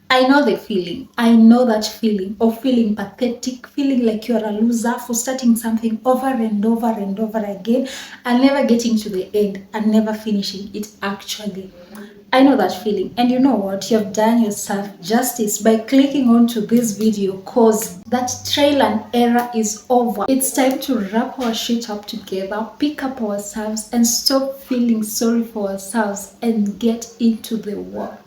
I know the feeling. I know that feeling of feeling pathetic, feeling like you're a loser for starting something over and over and over again and never getting to the end and never finishing it actually. I know that feeling. And you know what? You've done yourself justice by clicking onto this video because that trial and error is over. It's time to wrap our shit up together, pick up ourselves, and stop feeling sorry for ourselves and get into the work.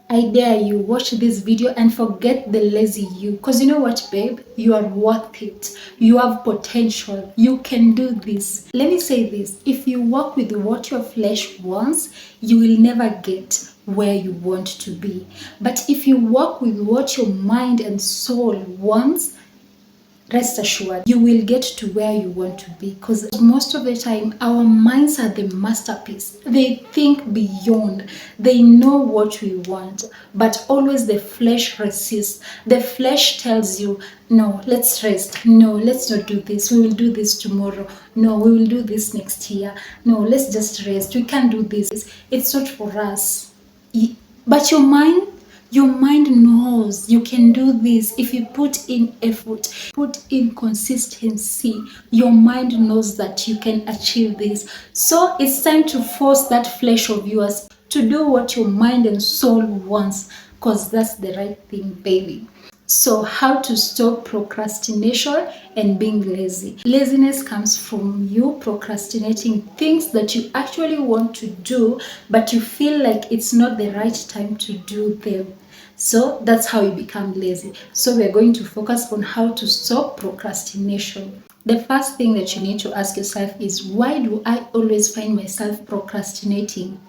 I dare you, watch this video and forget the lazy you. Because you know what, babe? You are worth it. You have potential. You can do this. Let me say this. If you work with what your flesh wants, you will never get where you want to be. But if you work with what your mind and soul wants, rest assured you will get to where you want to be, because most of the time our minds are the masterpiece. They think beyond, they know what we want, but always the flesh resists. The flesh tells you, no, let's rest, no, let's not do this, we will do this tomorrow, no, we will do this next year, no, let's just rest, we can't do this, it's not for us. But your mind knows you can do this if you put in effort, put in consistency. Your mind knows that you can achieve this. So it's time to force that flesh of yours to do what your mind and soul wants, because that's the right thing, baby. So, how to stop procrastination and being lazy? Laziness comes from you procrastinating things that you actually want to do, but you feel like it's not the right time to do them. So, that's how you become lazy. So, we're going to focus on how to stop procrastination. The first thing that you need to ask yourself is, why do I always find myself procrastinating?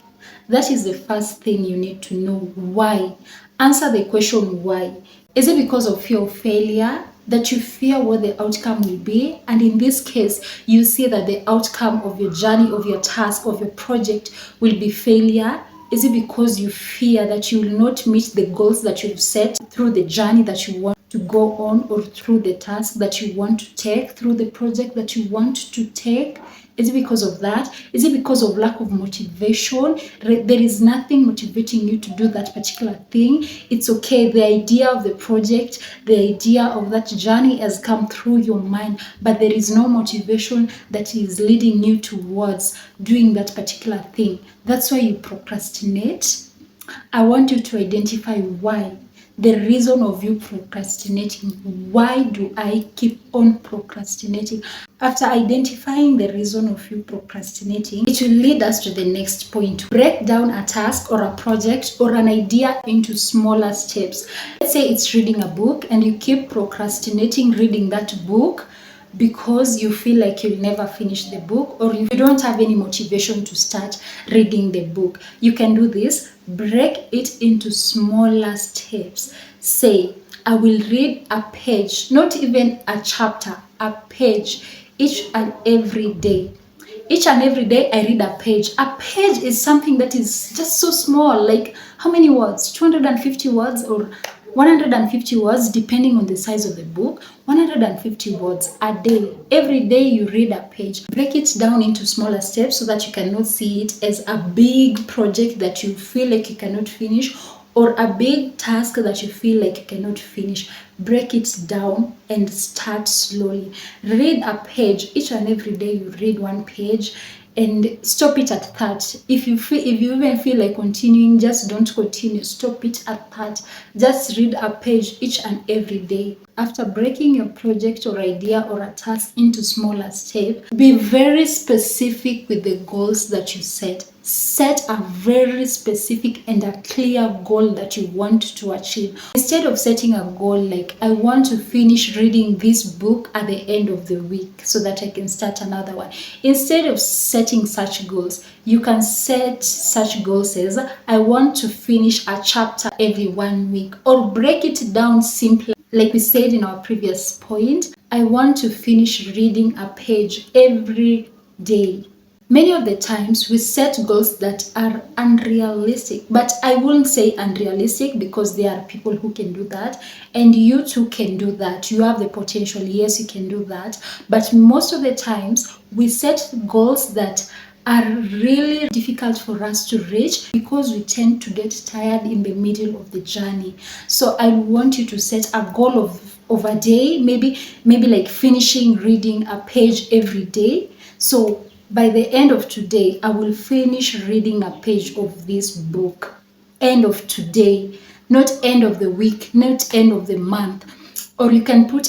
That is the first thing you need to know. Why? Answer the question why. Is it because of fear of failure, that you fear what the outcome will be? And in this case, you see that the outcome of your journey, of your task, of your project will be failure? Is it because you fear that you will not meet the goals that you've set through the journey that you want to go on, or through the task that you want to take, through the project that you want to take? Is it because of that? Is it because of lack of motivation? There is nothing motivating you to do that particular thing. It's okay. The idea of the project, the idea of that journey has come through your mind, but there is no motivation that is leading you towards doing that particular thing. That's why you procrastinate. I want you to identify why. The reason of you procrastinating. Why do I keep on procrastinating? After identifying the reason of you procrastinating, it will lead us to the next point. Break down a task or a project or an idea into smaller steps. Let's say it's reading a book and you keep procrastinating reading that book because you feel like you'll never finish the book, or you don't have any motivation to start reading the book. You can do this. Break it into smaller steps. Say, I will read a page, not even a chapter, a page each and every day. Each and every day I read a page. A page is something that is just so small, like how many words? 250 words or 150 words, depending on the size of the book. 150 words a day. Every day you read a page. Break it down into smaller steps so that you cannot see it as a big project that you feel like you cannot finish, or a big task that you feel like you cannot finish. Break it down and start slowly. Read a page. Each and every day you read one page, and stop it at that. If you even feel like continuing, just don't continue. Stop it at that. Just read a page each and every day. After breaking your project or idea or a task into smaller steps, be very specific with the goals that you set. Set a very specific and a clear goal that you want to achieve. Instead of setting a goal like, I want to finish reading this book at the end of the week so that I can start another one. Instead of setting such goals, you can set such goals as, I want to finish a chapter every 1 week, or break it down simply. Like we said in our previous point, I want to finish reading a page every day. Many of the times we set goals that are unrealistic, but I wouldn't say unrealistic because there are people who can do that, and you too can do that. You have the potential, yes, you can do that, but most of the times we set goals that are really difficult for us to reach because we tend to get tired in the middle of the journey. So I want you to set a goal of a day, maybe like finishing reading a page every day. So by the end of today, I will finish reading a page of this book. End of today, not end of the week, not end of the month. Or you can put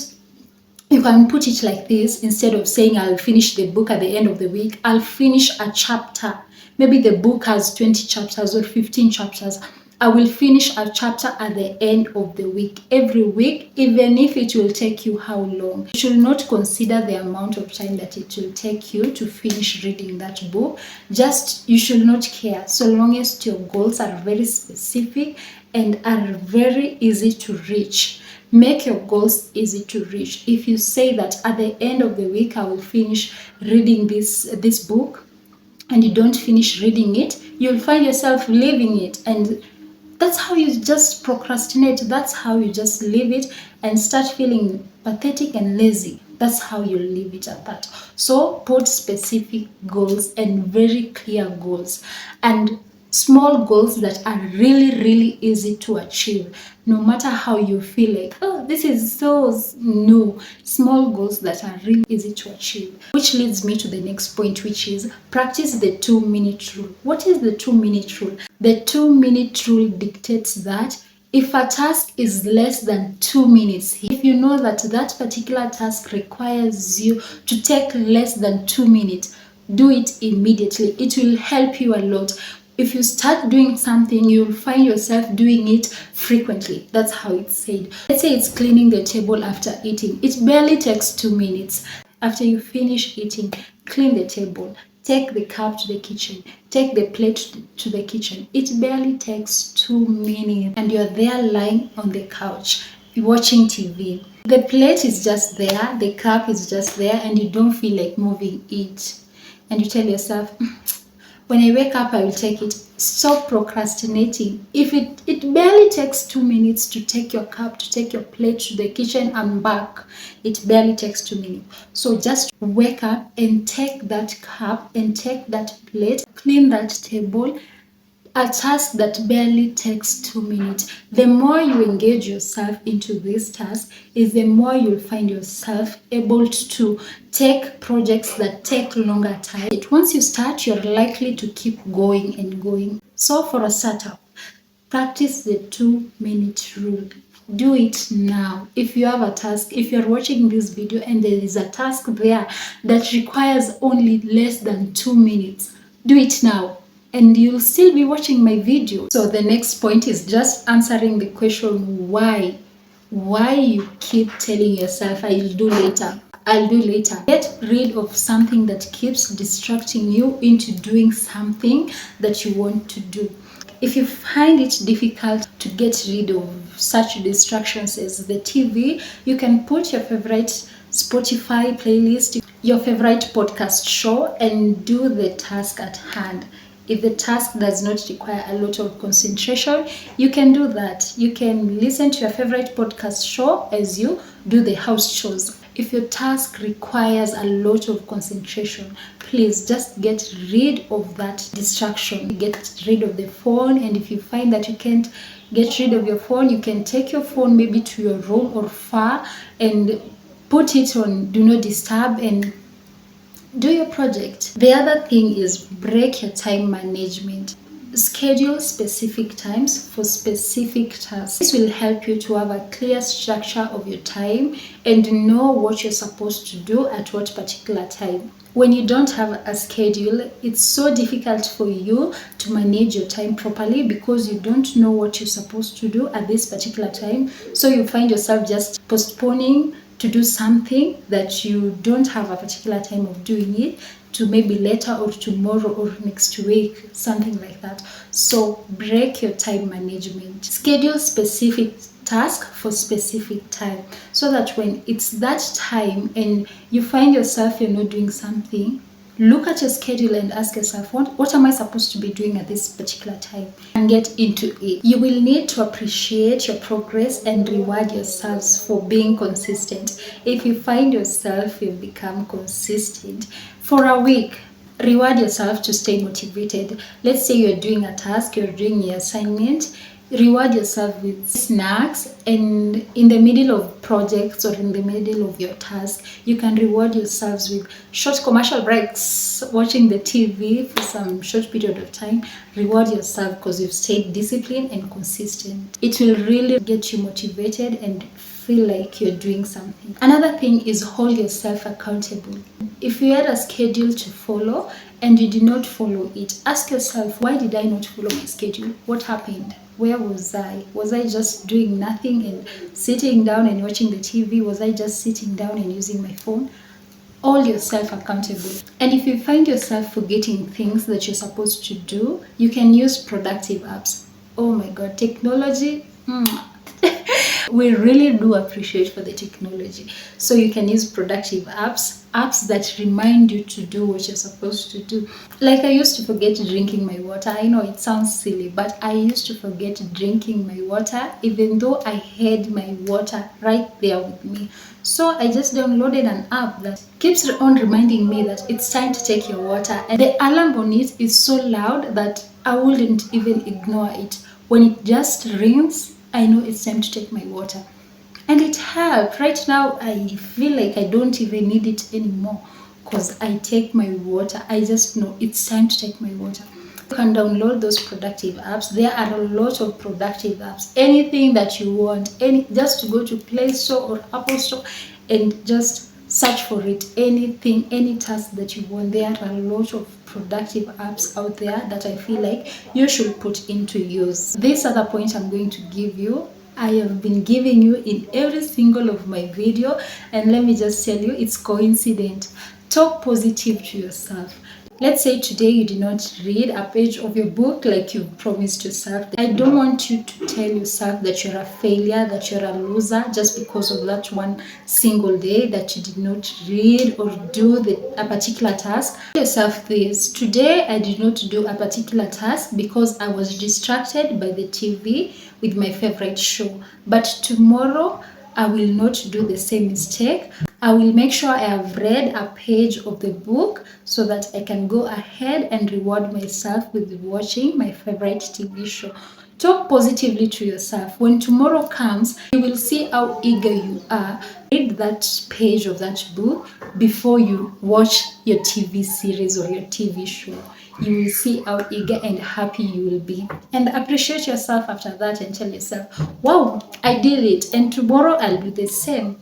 it like this. Instead of saying I'll finish the book at the end of the week, I'll finish a chapter. Maybe the book has 20 chapters or 15 chapters. I will finish a chapter at the end of the week, every week, even if it will take you how long. You should not consider the amount of time that it will take you to finish reading that book. Just, you should not care, so long as your goals are very specific and are very easy to reach. Make your goals easy to reach. If you say that at the end of the week I will finish reading this book, and you don't finish reading it, you'll find yourself leaving it, and that's how you just procrastinate. That's how you just leave it and start feeling pathetic and lazy. That's how you leave it at that. So put specific goals and very clear goals, and small goals that are really easy to achieve. No matter how you feel like, oh, this is so no, small goals that are really easy to achieve. Which leads me to the next point, which is practice the 2-minute rule. What is the 2-minute rule? The 2-minute rule dictates that if a task is less than 2 minutes, if you know that that particular task requires you to take less than 2 minutes, do it immediately. It will help you a lot. If you start doing something, you'll find yourself doing it frequently. That's how it's said. Let's say it's cleaning the table after eating. It barely takes 2 minutes. After you finish eating, clean the table. Take the cup to the kitchen. Take the plate to the kitchen. It barely takes 2 minutes. And you're there lying on the couch, watching TV. The plate is just there. The cup is just there. And you don't feel like moving it. And you tell yourself, when I wake up, I will take it. Stop procrastinating. If it barely takes 2 minutes to take your cup, to take your plate to the kitchen and back, it barely takes 2 minutes. So just wake up and take that cup and take that plate, clean that table, a task that barely takes 2 minutes. The more you engage yourself into this task, is the more you'll find yourself able to take projects that take longer time. Once you start, you're likely to keep going and going. So for a startup, practice the 2-minute rule. Do it now. If you have a task, if you're watching this video and there is a task there that requires only less than 2 minutes, do it now. And you'll still be watching my video. So the next point is just answering the question why. Why you keep telling yourself, I'll do later. I'll do later. Get rid of something that keeps distracting you into doing something that you want to do. If you find it difficult to get rid of such distractions as the TV, you can put your favorite Spotify playlist, your favorite podcast show, and do the task at hand. If the task does not require a lot of concentration, you can do that. You can listen to your favorite podcast show as you do the house chores. If your task requires a lot of concentration, please just get rid of that distraction. Get rid of the phone, and if you find that you can't get rid of your phone, you can take your phone maybe to your room or far and put it on do not disturb and do your project. The other thing is break your time management. Schedule specific times for specific tasks. This will help you to have a clear structure of your time and know what you're supposed to do at what particular time. When you don't have a schedule, it's so difficult for you to manage your time properly because you don't know what you're supposed to do at this particular time. So you find yourself just postponing to do something that you don't have a particular time of doing it, to maybe later or tomorrow or next week, something like that. So break your time management. Schedule specific task for specific time so that when it's that time and you find yourself you're not doing something, look at your schedule and ask yourself, what am I supposed to be doing at this particular time, and get into it. You will need to appreciate your progress and reward yourselves for being consistent. If you find yourself you've become consistent for a week, Reward yourself to stay motivated. Let's say you're doing a task, you're doing your assignment. Reward yourself with snacks, and in the middle of projects or in the middle of your task, you can reward yourselves with short commercial breaks, watching the TV for some short period of time. Reward yourself because you've stayed disciplined and consistent. It will really get you motivated and feel like you're doing something. Another thing is hold yourself accountable. If you had a schedule to follow and you did not follow it, ask yourself, why did I not follow my schedule? What happened? Where was I? Was I just doing nothing and sitting down and watching the TV? Was I just sitting down and using my phone? Hold yourself accountable. And if you find yourself forgetting things that you're supposed to do, you can use productive apps. Oh my God, technology. We really do appreciate for the technology. So you can use productive apps that remind you to do what you're supposed to do. Like I used to forget drinking my water. I know it sounds silly, but I used to forget drinking my water even though I had my water right there with me. So I just downloaded an app that keeps on reminding me that it's time to take your water. And the alarm on it is so loud that I wouldn't even ignore it. When it just rings, I know it's time to take my water. And it helped. Right now, I feel like I don't even need it anymore because I take my water. I just know it's time to take my water. You can download those productive apps. There are a lot of productive apps. Anything that you want, just to go to Play Store or Apple Store and just search for it. Anything, any task that you want. There are a lot of productive apps out there that I feel like you should put into use. This other point I'm going to give you, I have been giving you in every single of my video, and let me just tell you, it's coincident. Talk positive to yourself. Let's say today you did not read a page of your book like you promised yourself. I don't want you to tell yourself that you're a failure, that you're a loser just because of that one single day that you did not read or do a particular task. Tell yourself this: today I did not do a particular task because I was distracted by the TV with my favorite show. But tomorrow I will not do the same mistake. I will make sure I have read a page of the book so that I can go ahead and reward myself with watching my favorite TV show. Talk positively to yourself. When tomorrow comes, you will see how eager you are. Read that page of that book before you watch your TV series or your TV show. You will see how eager and happy you will be. And appreciate yourself after that and tell yourself, wow, I did it, and tomorrow I'll do the same.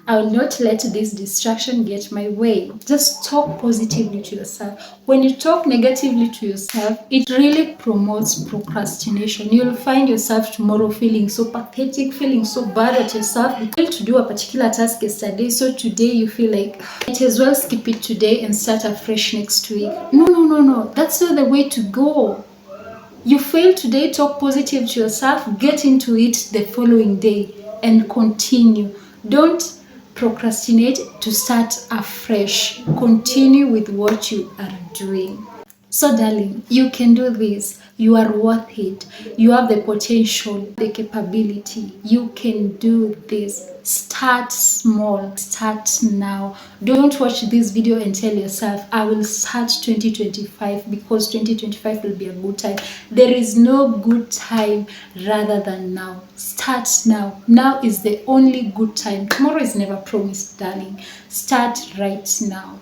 I will not let this distraction get my way. Just talk positively to yourself. When you talk negatively to yourself, it really promotes procrastination. You'll find yourself tomorrow feeling so pathetic, feeling so bad at yourself. You failed to do a particular task yesterday, so today you feel like, might as well skip it today and start afresh next week. No. That's not the way to go. You fail today, talk positive to yourself, get into it the following day and continue. Don't procrastinate to start afresh. Continue with what you are doing. So darling, you can do this. You are worth it. You have the potential, the capability. You can do this. Start small. Start now. Don't watch this video and tell yourself, I will start 2025 because 2025 will be a good time. There is no good time rather than now. Start now. Now is the only good time. Tomorrow is never promised, darling. Start right now.